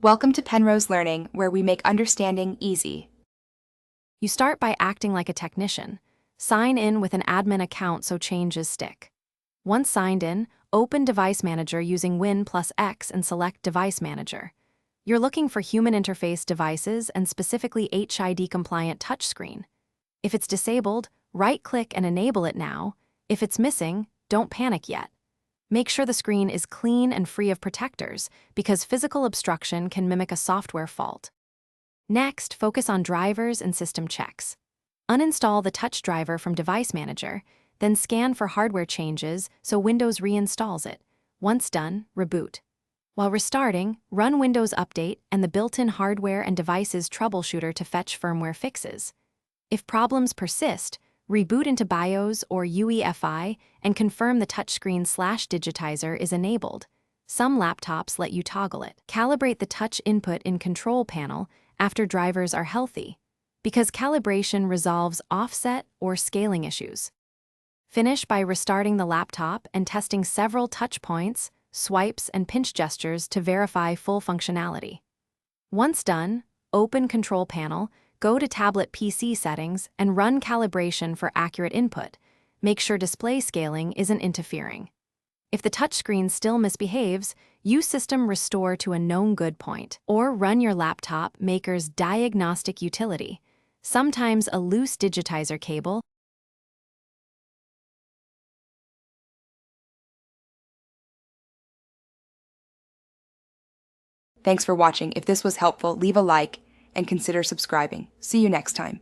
Welcome to Penrose Learning, where we make understanding easy. You start by acting like a technician. Sign in with an admin account so changes stick. Once signed in, open Device Manager using Win+X and select Device Manager. You're looking for human interface devices and specifically HID-compliant touchscreen. If it's disabled, right-click and enable it now. If it's missing, don't panic yet. Make sure the screen is clean and free of protectors, because physical obstruction can mimic a software fault. Next, focus on drivers and system checks. Uninstall the touch driver from Device Manager, then scan for hardware changes so Windows reinstalls it. Once done, reboot. While restarting, run Windows Update and the built-in hardware and devices troubleshooter to fetch firmware fixes. If problems persist, reboot into BIOS or UEFI and confirm the touchscreen/digitizer is enabled. Some laptops let you toggle it. Calibrate the touch input in Control Panel after drivers are healthy, because calibration resolves offset or scaling issues. Finish by restarting the laptop and testing several touch points, swipes, and pinch gestures to verify full functionality. Once done, open Control Panel, go to Tablet PC settings, and run calibration for accurate input. Make sure display scaling isn't interfering. If the touchscreen still misbehaves, use System Restore to a known good point, or run your laptop maker's diagnostic utility. Sometimes a loose digitizer cable. Thanks for watching. If this was helpful, leave a like and consider subscribing. See you next time.